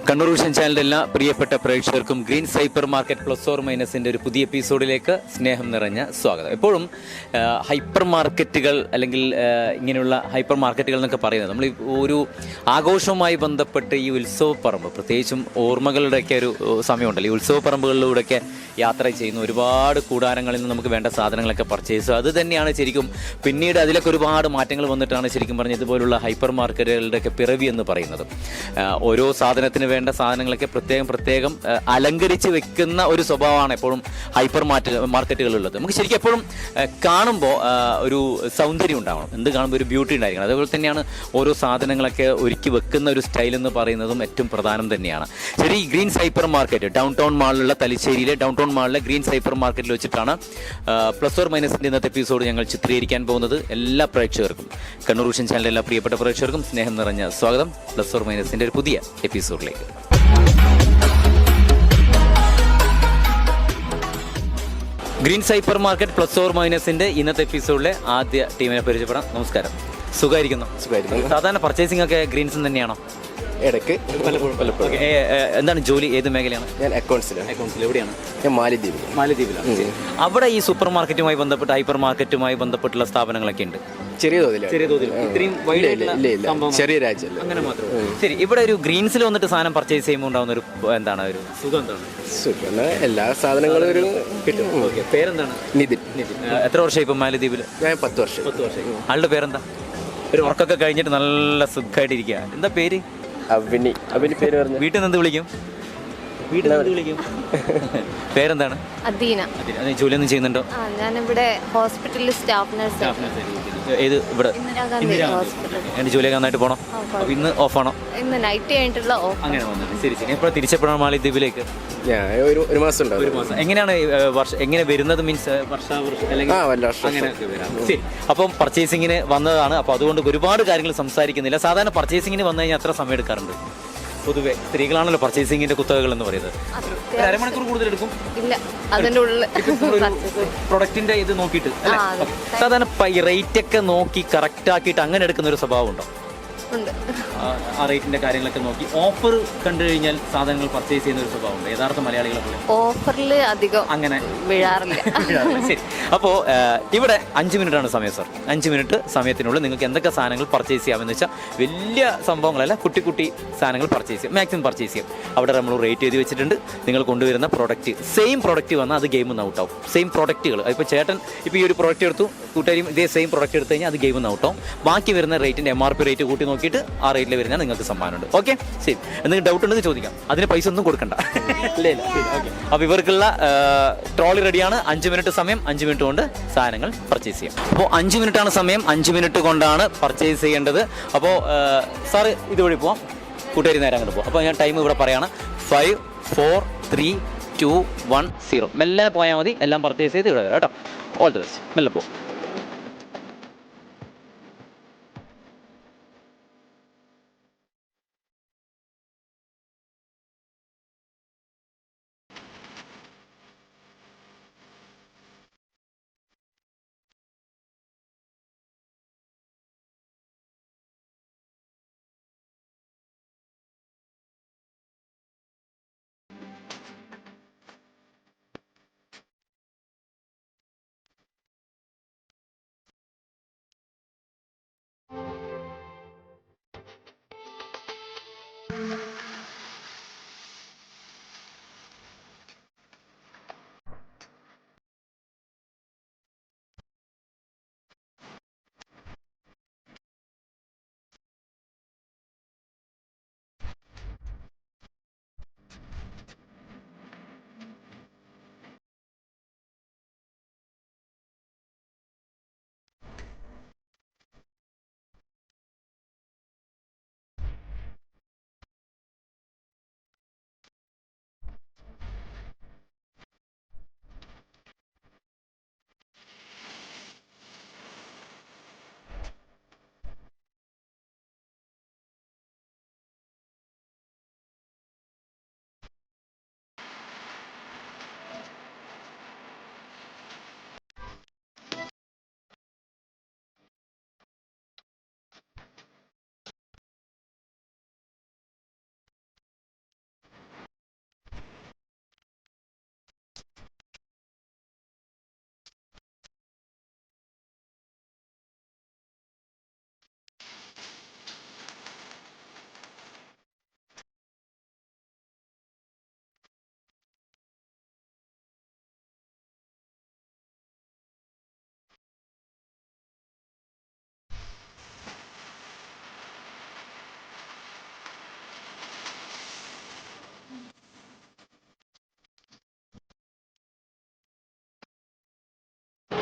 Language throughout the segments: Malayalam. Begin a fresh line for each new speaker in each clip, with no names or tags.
കണ്ണൂർ വിഷൻ ചാനലിന്റെ എല്ലാ പ്രിയപ്പെട്ട പ്രേക്ഷകർക്കും green hyper market plus or മൈനസിന്റെ ഒരു പുതിയ എപ്പിസോഡിലേക്ക് സ്നേഹം നിറഞ്ഞ സ്വാഗതം. എപ്പോഴും ഹൈപ്പർ മാർക്കറ്റുകൾ അല്ലെങ്കിൽ ഇങ്ങനെയുള്ള ഹൈപ്പർ മാർക്കറ്റുകൾ എന്നൊക്കെ പറയുന്നത് നമ്മൾ ഒരു ആഘോഷവുമായി ബന്ധപ്പെട്ട് ഈ ഉത്സവപ്പറമ്പ്, പ്രത്യേകിച്ചും ഓർമ്മകളുടെയൊക്കെ ഒരു സമയമുണ്ടല്ലോ, ഈ ഉത്സവപ്പറമ്പുകളിലൂടെയൊക്കെ യാത്ര ചെയ്യുന്ന ഒരുപാട് കൂടാരങ്ങളിൽ നിന്ന് നമുക്ക് വേണ്ട സാധനങ്ങളൊക്കെ പർച്ചേസ്, അത് തന്നെയാണ് ശരിക്കും പിന്നീട് അതിലൊക്കെ ഒരുപാട് മാറ്റങ്ങൾ വന്നിട്ടാണ് ശരിക്കും പറഞ്ഞ ഇതുപോലുള്ള ഹൈപ്പർ മാർക്കറ്റുകളുടെയൊക്കെ പിറവി എന്ന് പറയുന്നത്. ഓരോ സാധനത്തിന് വേണ്ട സാധനങ്ങളൊക്കെ പ്രത്യേകം അലങ്കരിച്ച് വെക്കുന്ന ഒരു സ്വഭാവമാണ് എപ്പോഴും ഹൈപ്പർ മാർക്കറ്റുകളുള്ളത്. നമുക്ക് ശരിക്കും എപ്പോഴും കാണുമ്പോൾ ഒരു സൗന്ദര്യം ഉണ്ടാവണം, എന്ത് കാണുമ്പോൾ ഒരു ബ്യൂട്ടി ഉണ്ടായിരിക്കണം. അതേപോലെ തന്നെയാണ് ഓരോ സാധനങ്ങളൊക്കെ ഒരുക്കി വെക്കുന്ന ഒരു സ്റ്റൈൽ എന്ന് പറയുന്നതും ഏറ്റവും പ്രധാനം തന്നെയാണ്. ശരി, ഈ green hyper market down town മാളിലുള്ള തലശ്ശേരിയിലെ ഡൗൺ ടൗൺ മാളിലെ ഗ്രീൻ സൈപ്പർ മാർക്കറ്റിൽ വെച്ചിട്ടാണ് പ്ലസ് ഓർ മൈനസിൻ്റെ ഇന്നത്തെ എപ്പിസോഡ് ഞങ്ങൾ ചിത്രീകരിക്കാൻ പോകുന്നത്. എല്ലാ പ്രേക്ഷകർക്കും, കണ്ണൂർ വിഷൻ ചാനലിലെ എല്ലാ പ്രിയപ്പെട്ട പ്രേക്ഷകർക്കും സ്നേഹം നിറഞ്ഞ സ്വാഗതം പ്ലസ് ഓർ മൈനസിൻ്റെ ഒരു പുതിയ എപ്പിസോഡിലേക്ക്. Green hyper market plus or മൈനസിന്റെ ഇന്നത്തെ എപ്പിസോഡിലെ ആദ്യ ടീമിനെ പരിചയപ്പെടാം. നമസ്കാരം. സുഖമായിരിക്കുന്നു? സാധാരണ പർച്ചേസിംഗ് ഒക്കെ ഗ്രീൻസ് തന്നെയാണോ?
ഇടയ്ക്ക് പലപ്പോഴും.
എന്താണ് ജോലി? ഏത് മേഖലയാണ്?
ഞാൻ അക്കൗണ്ട്സിലാണ്.
എവിടെയാണ്? ഞാൻ
മാലിദ്വീപിലാണ്.
അവിടെ ഈ സൂപ്പർ മാർക്കറ്റുമായി ബന്ധപ്പെട്ട് ഹൈപ്പർ മാർക്കറ്റുമായി ബന്ധപ്പെട്ടുള്ള സ്ഥാപനങ്ങളൊക്കെ ഉണ്ട്.
ചെറിയ തോതിൽ.
ഇത്രയും
ചെറിയ രാജ്യം
അങ്ങനെ മാത്രം. ശരി, ഇവിടെ ഒരു ഗ്രീൻസിൽ വന്നിട്ട് സാധനം പർച്ചേസ് ചെയ്യുമ്പോൾ ഉണ്ടാവുന്ന ഒരു എന്താണ് ഒരു സുഖം? എന്താണ്?
എല്ലാ സാധനങ്ങളും ഒരു കിട്ടും.
പേരെന്താണ്?
നിതിൻ.
എത്ര വർഷമായി ഇപ്പം മാലിദ്വീപിൽ?
ഞാൻ 10 വർഷം.
ആളുടെ പേരെന്താ? ഒരു വർക്കൊക്കെ കഴിഞ്ഞിട്ട് നല്ല സുഖമായിട്ടിരിക്കുക. എന്താ പേര്?
അവിനി പേര് പറഞ്ഞു.
വീട്ടിൽ നിന്ന് വിളിക്കും? പേരെന്താണ്?
അദീന.
ജോലിയൊന്നും ചെയ്യുന്നുണ്ടോ?
ഞാനിവിടെ ഹോസ്പിറ്റലിൽ സ്റ്റാഫ് നഴ്സ്.
ഏത്? ഇവിടെ എന്റെ ജോലിയൊക്കെ നന്നായിട്ട് പോകണം. ഇന്ന് ഓഫാണോ?
ഇന്ന് നൈറ്റ് കഴിഞ്ഞിട്ടുള്ള ഓഫ്.
അങ്ങനെ വന്നത്. ശരി. എപ്പോഴാണ് തിരിച്ചപ്പോഴാണ് മാലിദ്വീപിലേക്ക്?
ഞാൻ ഒരു മാസം ഉണ്ടാവും.
ഒരു മാസം. എങ്ങനെയാണ് എങ്ങനെ വരുന്നത്? മീൻസ് അങ്ങനെയൊക്കെ വരാം. ശരി, അപ്പം പർച്ചേസിങ്ങിന് വന്നതാണ്. അപ്പോൾ അതുകൊണ്ട് ഒരുപാട് കാര്യങ്ങൾ സംസാരിക്കുന്നില്ല. സാധാരണ പർച്ചേസിങ്ങിന് വന്നു കഴിഞ്ഞാൽ എത്ര സമയം എടുക്കാറുണ്ട്? പൊതുവെ സ്ത്രീകളാണല്ലോ പർച്ചേസിങ്ങിന്റെ കുത്തകകൾ എന്ന് പറയുന്നത്. അരമണിക്കൂർ കൂടുതൽ എടുക്കും?
ഇല്ല, അതിന്റെ ഉള്ളിൽ
പ്രൊഡക്റ്റിന്റെ ഇത് നോക്കിയിട്ട് സാധാരണ റേറ്റ് ഒക്കെ നോക്കി കറക്റ്റ് ആക്കിയിട്ട് അങ്ങനെ എടുക്കുന്ന ഒരു സ്വഭാവം ഉണ്ടോ? ആ റേറ്റിന്റെ കാര്യങ്ങളൊക്കെ നോക്കി ഓഫർ കണ്ടു കഴിഞ്ഞാൽ സാധനങ്ങൾ പർച്ചേസ് ചെയ്യുന്ന ഒരു സ്വഭാവം ഉണ്ട് യഥാർത്ഥ മലയാളികളെ പോലെ.
ഓഫറിൽ അധികം
അങ്ങനെ
വീഴാറില്ല.
ശരി, അപ്പോൾ ഇവിടെ 5 മിനിറ്റാണ് സമയം സാർ. 5 മിനിറ്റ് സമയത്തിനുള്ളിൽ നിങ്ങൾക്ക് എന്തൊക്കെ സാധനങ്ങൾ പർച്ചേസ് ചെയ്യാമെന്ന് വെച്ചാൽ വലിയ സംഭവങ്ങളല്ല, കുട്ടി സാധനങ്ങൾ പർച്ചേസ് ചെയ്യാം, മാക്സിമം പർച്ചേസ് ചെയ്യാം. അവിടെ നമ്മൾ റേറ്റ് എഴുതി വെച്ചിട്ടുണ്ട്. നിങ്ങൾ കൊണ്ടുവരുന്ന പ്രോഡക്റ്റ്, സെയിം പ്രോഡക്റ്റ് വന്നാൽ അത് ഗെയിമിൽ നിന്ന് ഔട്ടാവും. സെയിം പ്രോഡക്റ്റുകൾ, ഇപ്പോൾ ചേട്ടൻ ഇപ്പോൾ ഈ ഒരു പ്രോഡക്റ്റ് എടുത്തു, കൂട്ടുകാരും ഇതേ സെയിം പ്രോഡക്റ്റ് എടുത്തു കഴിഞ്ഞാൽ അത് ഗെയിമിൽ നിന്ന് ഔട്ടാവും. ബാക്കി വരുന്ന റേറ്റിൻ്റെ MRP റേറ്റ് കൂട്ടി നോക്കിയിട്ട് ആ റേറ്റിൽ വരുന്നത് നിങ്ങൾക്ക് സമ്മാനമുണ്ട്. ഓക്കെ, ശരി. എന്തെങ്കിലും ഡൗട്ട് ഉണ്ടെങ്കിൽ ചോദിക്കാം, അതിന് പൈസ ഒന്നും കൊടുക്കണ്ട. ഇല്ല. അപ്പോൾ ഇവർക്കുള്ള ട്രോളി റെഡിയാണ്. 5 മിനിറ്റ് സമയം, 5 മിനിറ്റ് കൊണ്ട് സാധനങ്ങൾ പർച്ചേസ് ചെയ്യാം. അപ്പോൾ 5 മിനിറ്റാണ് സമയം, 5 മിനിറ്റ് കൊണ്ടാണ് പർച്ചേസ് ചെയ്യേണ്ടത്. അപ്പോൾ സാറ് ഇതുവഴി പോവാം, കൂട്ടുകാരി നേരെ അങ്ങോട്ട് പോകാം. അപ്പോൾ ഞാൻ ടൈം ഇവിടെ പറയാണ്. 5 4 3 2 1 0. മെല്ലെ പോയാൽ മതി, എല്ലാം പർച്ചേസ് ചെയ്ത് ഇവിടെ വരാം കേട്ടോ. All the best. മെല്ലെ പോകും.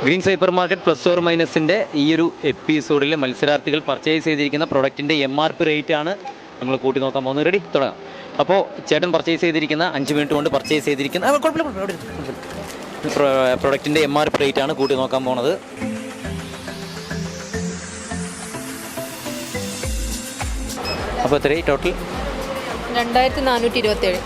Green hyper market plus or മൈനസിൻ്റെ ഈ ഒരു എപ്പിസോഡിൽ മത്സരാർത്ഥികൾ പർച്ചേസ് ചെയ്തിരിക്കുന്ന പ്രൊഡക്റ്റിൻ്റെ MRP റേറ്റ് ആണ് നമ്മൾ കൂട്ടി നോക്കാൻ പോകുന്നത്. റെഡി, തുടങ്ങാം. അപ്പോൾ ചേട്ടൻ പർച്ചേസ് ചെയ്തിരിക്കുന്ന 5 മിനിറ്റ് കൊണ്ട് പർച്ചേസ് ചെയ്തിരിക്കുന്ന പ്രൊഡക്റ്റിൻ്റെ MRP റേറ്റ് ആണ് കൂട്ടി നോക്കാൻ പോകുന്നത്. അപ്പോൾ എത്രയായി ടോട്ടൽ? 2427.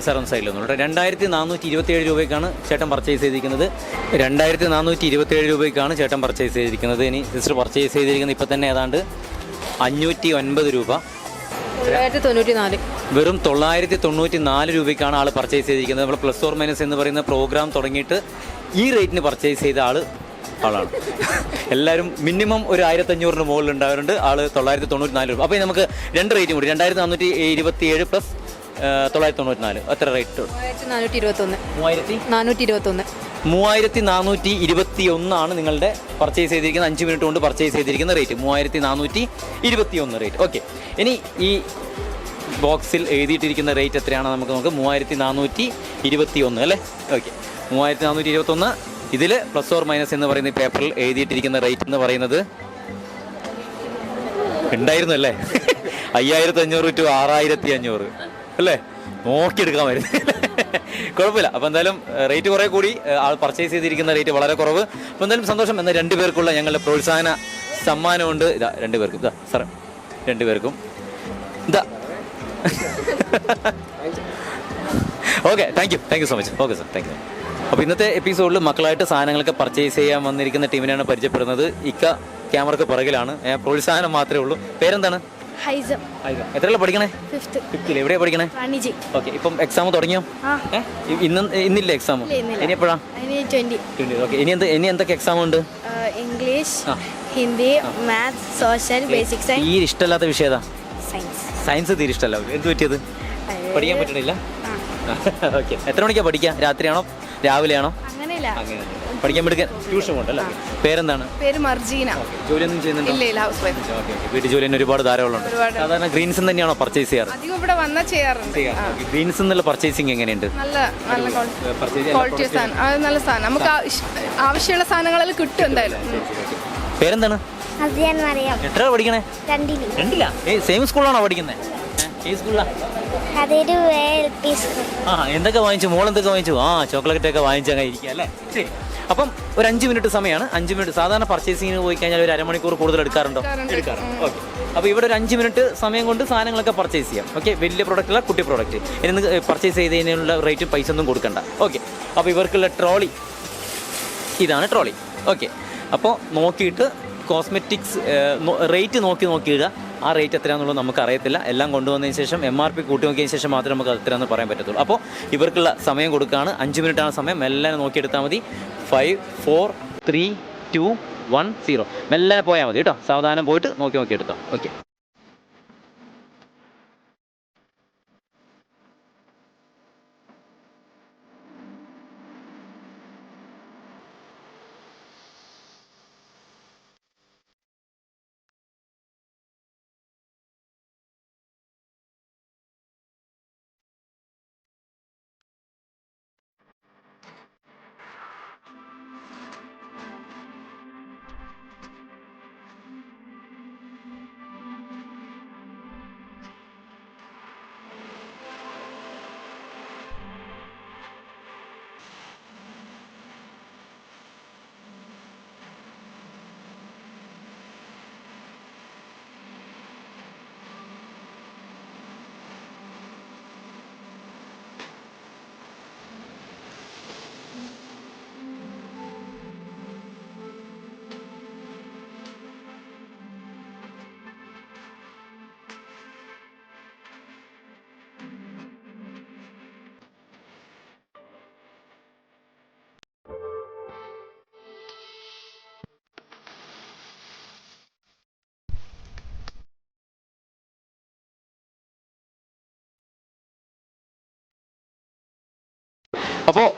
സാർ ഒന്ന് സൈഡിൽ ഒന്നുകൂടെ. 2427 രൂപയ്ക്കാണ് ചേട്ടൻ പർച്ചേസ് ചെയ്തിരിക്കുന്നത്. 2427 രൂപയ്ക്കാണ് ചേട്ടൻ പർച്ചേസ് ചെയ്തിരിക്കുന്നത്. ഇനി സിസ്റ്റർ പർച്ചേസ് ചെയ്തിരിക്കുന്നത് ഇപ്പം തന്നെ ഏതാണ്ട് 509 രൂപ.
994.
വെറും 994 രൂപയ്ക്കാണ് ആൾ പർച്ചേസ് ചെയ്തിരിക്കുന്നത്. നമ്മൾ പ്ലസ് ഓർ മൈനസ് എന്ന് പറയുന്ന പ്രോഗ്രാം തുടങ്ങിയിട്ട് ഈ റേറ്റിന് പർച്ചേസ് ചെയ്ത ആളാണ്. എല്ലാവരും മിനിമം ഒരു 1500 മുകളിൽ ഉണ്ടാവാറുണ്ട്. ആൾ 994 രൂപ. അപ്പോൾ നമുക്ക് രണ്ട് റേറ്റും കൂടി 2427 പ്ലസ് 994 എത്ര റേറ്റ്? 3421 ആണ് നിങ്ങളുടെ പർച്ചേസ് ചെയ്തിരിക്കുന്ന 5 മിനിറ്റ് കൊണ്ട് പർച്ചേസ് ചെയ്തിരിക്കുന്ന റേറ്റ്. 3421 റേറ്റ്. ഓക്കെ, ഇനി ഈ ബോക്സിൽ എഴുതിയിട്ടിരിക്കുന്ന റേറ്റ് എത്രയാണെന്ന് നമുക്ക് നോക്കാം. 3421 അല്ലേ? ഓക്കെ, 3421. ഇതിൽ പ്ലസ് ഓർ മൈനസ് എന്ന് പറയുന്ന ഈ പേപ്പറിൽ എഴുതിയിട്ടിരിക്കുന്ന റേറ്റ് എന്ന് പറയുന്നത് ഉണ്ടായിരുന്നു അല്ലേ? 5500 to 6500 അല്ലേ? നോക്കിയെടുക്കാൻ വരുന്നത് കുഴപ്പമില്ല. അപ്പോൾ എന്തായാലും റേറ്റ് കുറേ കൂടി, ആൾ പർച്ചേസ് ചെയ്തിരിക്കുന്ന റേറ്റ് വളരെ കുറവ്. അപ്പോൾ എന്തായാലും സന്തോഷം. എന്നാൽ 2 പേർക്കുള്ള ഞങ്ങളുടെ പ്രോത്സാഹന സമ്മാനമുണ്ട്. ഇതാ 2 പേർക്കും. ഇതാ സാറേ, 2 പേർക്കും ഇതാ. Okay, thank you so much. Okay sir, thank you. അപ്പോൾ ഇന്നത്തെ എപ്പിസോഡിൽ മക്കളായിട്ട് സാധനങ്ങളൊക്കെ പർച്ചേസ് ചെയ്യാൻ വന്നിരിക്കുന്ന ടീമിനെയാണ് പരിചയപ്പെടുന്നത്. ഇക്ക ക്യാമറക്ക് പുറകിലാണ്. പ്രോത്സാഹനം മാത്രമേ ഉള്ളൂ. പേരെന്താണ്?
ഹൈസം.
എത്രയല്ല പഠിക്കണേ?
5th.
എവിടെയാണ് പഠിക്കണേ? ഓക്കെ, ഇപ്പം എക്സാം തുടങ്ങിയോ? ഇന്നില്ല എക്സാം. ഇനി എപ്പോഴാണ്?
20.
ഓക്കെ, ഇനി എന്തൊക്കെ എക്സാം ഉണ്ട്?
English, Hindi, maths, social, basic science.
ഈ ഇഷ്ടമല്ലാത്ത വിഷയം ഏതാ? സയൻസ് തീരെ ഇഷ്ടമല്ല. എന്ത് പറ്റിയത്? പഠിക്കാൻ പറ്റണില്ല? ഓക്കെ, എത്ര മണിക്കാണ് പഠിക്കുക? രാത്രിയാണോ രാവിലെയാണോ?
അങ്ങനെയല്ല,
പഠിക്കാൻ പഠിക്കാൻ ട്യൂഷൻ ഉണ്ടല്ലോ. പേരെന്താണ്?
പേര് മർജീന.
ജോലിയൊന്നും ചെയ്യുന്നുണ്ടോ?
ഇല്ല, ഹൗസ് വൈഫ്.
വീട്ടിൽ ജോലി തന്നെ ഒരുപാട് ധാരാളമുണ്ട്. സാധാരണ ഗ്രീൻസ് തന്നെയാണോ പർച്ചേസ് ചെയ്യാറ്?
അധികം ഇവിടെ വന്നാൽ ചെയ്യാറുണ്ട്.
ഗ്രീൻസ് എന്നുള്ള പർച്ചേസിങ് എങ്ങനെയുണ്ട്?
നല്ല ക്വാളിറ്റി സാധനം, അത് നല്ല സാധനം. നമുക്ക് ആവശ്യമുള്ള സാധനങ്ങളിൽ കിട്ടും എന്തായാലും.
പേരെന്താണ്? എത്ര പഠിക്കണേ? 2ല. സെയിം സ്കൂളാണോ പഠിക്കുന്നത്? ഈ സ്കൂളിലാണ്. എന്തൊക്കെ വാങ്ങിച്ചു? മോൾ എന്തൊക്കെ വാങ്ങിച്ചു? ചോക്ലേറ്റ് ഒക്കെ വാങ്ങിച്ചാൽ ഇരിക്കുക അല്ലേ? ശരി. അപ്പം ഒരു 5 മിനിറ്റ് സമയമാണ്. 5 മിനിറ്റ് സാധാരണ പർച്ചേസിങ്ങിന് പോയി കഴിഞ്ഞാൽ ഒരു അരമണിക്കൂർ കൂടുതൽ എടുക്കാറുണ്ടോ? എടുക്കാറുണ്ട്. ഓക്കെ, അപ്പോൾ ഇവിടെ ഒരു 5 മിനിറ്റ് സമയം കൊണ്ട് സാധനങ്ങളൊക്കെ പർച്ചേസ് ചെയ്യാം. ഓക്കെ, വലിയ പ്രോഡക്റ്റ് അല്ല, കുട്ടി പ്രോഡക്റ്റ്. ഇനി പർച്ചേസ് ചെയ്തതിനുള്ള റേറ്റും പൈസ ഒന്നും കൊടുക്കണ്ട. ഓക്കെ, അപ്പോൾ ഇവർക്കുള്ള ട്രോളി ഇതാണ് ട്രോളി. ഓക്കെ, അപ്പോൾ നോക്കിയിട്ട് കോസ്മെറ്റിക്സ് റേറ്റ് നോക്കിയിടുക. ആ റേറ്റ് എത്രയാണെന്നുള്ളത് നമുക്ക് അറിയത്തില്ല. എല്ലാം കൊണ്ടുവന്നതിന് ശേഷം MRP കൂട്ടി നോക്കിയതിന് ശേഷം മാത്രമേ നമുക്ക് അത് എത്രയാണെന്ന് പറയാൻ പറ്റത്തുള്ളൂ. അപ്പോൾ ഇവർക്കുള്ള സമയം കൊടുക്കുകയാണ്. 5 മിനിറ്റാണ് സമയം. മെല്ലെ നോക്കിയെടുത്താൽ മതി. 5 4 3 2 1 0. മെല്ലെ പോയാൽ മതി കേട്ടോ. സാവധാനം പോയിട്ട് നോക്കിയെടുത്തോ. ഓക്കെ. അപ്പോൾ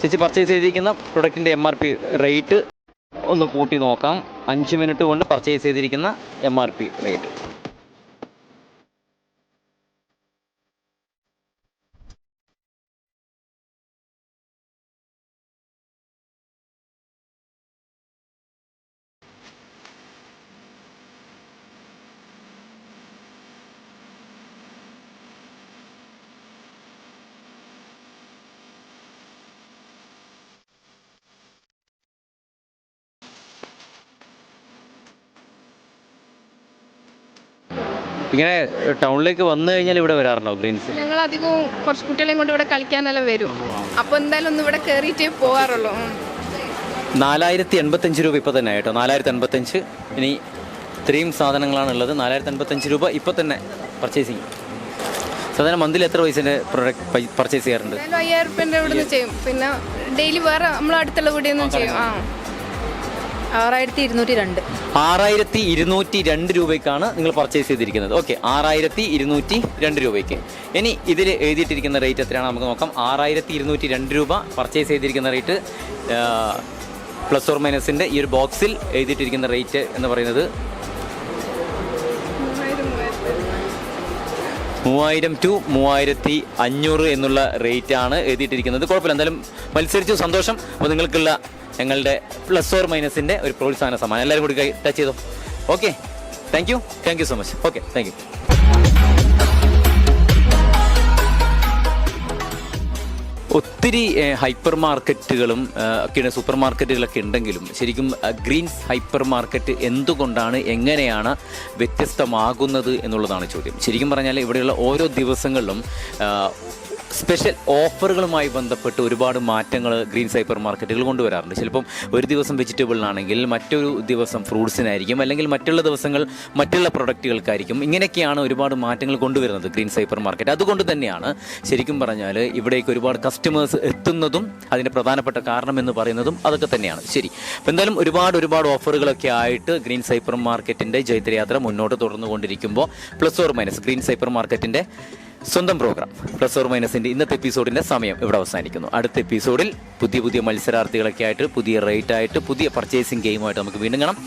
ചേച്ചി പർച്ചേസ് ചെയ്തിരിക്കുന്ന പ്രൊഡക്റ്റിൻ്റെ MRP റേറ്റ് ഒന്ന് കൂട്ടി നോക്കാം. 5 മിനിറ്റ് കൊണ്ട് പർച്ചേസ് ചെയ്തിരിക്കുന്ന MRP റേറ്റ്. ഇങ്ങനെ ടൗണിലേക്ക് വന്നു കഴിഞ്ഞാൽ ഇവിടെ വരാറുണ്ടോ ഗ്രീൻസ്?
ഞങ്ങൾ അധികവും കുറച്ച് കുട്ടികളെയും കൊണ്ട് ഇവിടെ കളിക്കാനെല്ലാം വരും. അപ്പോൾ എന്തായാലും ഒന്ന് ഇവിടെ കയറിയിട്ടേ പോകാറുള്ളൂ.
4085 രൂപ ഇപ്പോൾ തന്നെ കേട്ടോ, 4085. ഇനി ഇത്രയും സാധനങ്ങളാണുള്ളത്. 4085 രൂപ ഇപ്പോൾ തന്നെ പർച്ചേസിങ്. സാധാരണ മന്തിൽ എത്ര പൈസേൻ്റെ പ്രൊഡക്റ്റ് പർച്ചേസ് ചെയ്യാറുണ്ട്?
എന്തായാലും 5000 റുപ്യേൻ്റെ ഇവിടെ നിന്ന് ചെയ്യും. പിന്നെ ഡെയിലി വേറെ നമ്മൾ അടുത്തുള്ള വീട്ടിൽ നിന്നും ചെയ്യും.
6202.
6202 രൂപയ്ക്കാണ് നിങ്ങൾ പർച്ചേസ് ചെയ്തിരിക്കുന്നത്. ഓക്കെ, 6202 രൂപയ്ക്ക്. ഇനി ഇതിൽ എഴുതിയിട്ടിരിക്കുന്ന റേറ്റ് എത്രയാണ് നമുക്ക് നോക്കാം. 6202 രൂപ പർച്ചേസ് ചെയ്തിരിക്കുന്ന റേറ്റ് പ്ലസ് ഓർ മൈനസിൻ്റെ ഈ ഒരു ബോക്സിൽ എഴുതിയിട്ടിരിക്കുന്ന റേറ്റ് എന്ന് പറയുന്നത് 3000 to 3500 എന്നുള്ള റേറ്റാണ് എഴുതിയിട്ടിരിക്കുന്നത്. കുഴപ്പമില്ല, എന്തായാലും മത്സരിച്ചു, സന്തോഷം. അപ്പോൾ നിങ്ങൾക്കുള്ള ഞങ്ങളുടെ പ്ലസ് ഓർ മൈനസിൻ്റെ ഒരു പ്രോത്സാഹന സമ്മാനം എല്ലാവരും കൂടി ടച്ച് ചെയ്തോ. Okay, thank you so much. Okay, thank you. ഒത്തിരി ഹൈപ്പർ മാർക്കറ്റുകളും ഒക്കെയാണ്, സൂപ്പർ മാർക്കറ്റുകളൊക്കെ ഉണ്ടെങ്കിലും ശരിക്കും ഗ്രീൻസ് ഹൈപ്പർ മാർക്കറ്റ് എന്തുകൊണ്ടാണ്, എങ്ങനെയാണ് വ്യത്യസ്തമാകുന്നത് എന്നുള്ളതാണ് ചോദ്യം. ശരിക്കും പറഞ്ഞാൽ ഇവിടെയുള്ള ഓരോ ദിവസങ്ങളിലും സ്പെഷ്യൽ ഓഫറുകളുമായി ബന്ധപ്പെട്ട് ഒരുപാട് മാറ്റങ്ങൾ ഗ്രീൻസ് ഹൈപ്പർ മാർക്കറ്റുകൾ കൊണ്ടുവരാറുണ്ട്. ചിലപ്പം ഒരു ദിവസം വെജിറ്റബിളിനാണെങ്കിൽ മറ്റൊരു ദിവസം ഫ്രൂട്ട്സിനായിരിക്കും, അല്ലെങ്കിൽ മറ്റുള്ള ദിവസങ്ങൾ മറ്റുള്ള പ്രൊഡക്റ്റുകൾക്കായിരിക്കും. ഇങ്ങനെയൊക്കെയാണ് ഒരുപാട് മാറ്റങ്ങൾ കൊണ്ടുവരുന്നത് ഗ്രീൻസ് ഹൈപ്പർ മാർക്കറ്റ്. അതുകൊണ്ട് തന്നെയാണ് ശരിക്കും പറഞ്ഞാൽ ഇവിടേക്ക് ഒരുപാട് കസ്റ്റമേഴ്സ് എത്തുന്നതും അതിൻ്റെ പ്രധാനപ്പെട്ട കാരണം എന്ന് പറയുന്നതും അതൊക്കെ തന്നെയാണ്. ശരി, അപ്പോൾ എന്തായാലും ഒരുപാട് ഓഫറുകളൊക്കെ ആയിട്ട് ഗ്രീൻസ് ഹൈപ്പർ മാർക്കറ്റിൻ്റെ ജൈത്രയാത്ര മുന്നോട്ട് തുടർന്നുകൊണ്ടിരിക്കുമ്പോൾ plus or minus greens hyper മാർക്കറ്റിൻ്റെ സ്വന്തം പ്രോഗ്രാം പ്ലസ് ഓർ മൈനസിൻ്റെ ഇന്നത്തെ എപ്പിസോഡിൻ്റെ സമയം ഇവിടെ അവസാനിക്കുന്നു. അടുത്ത എപ്പിസോഡിൽ പുതിയ മത്സരാർത്ഥികളൊക്കെ ആയിട്ട്, പുതിയ റേറ്റ് ആയിട്ട്, പുതിയ പർച്ചേസിംഗ് ഗെയിമായിട്ട് നമുക്ക് വീണ്ടും കാണാം.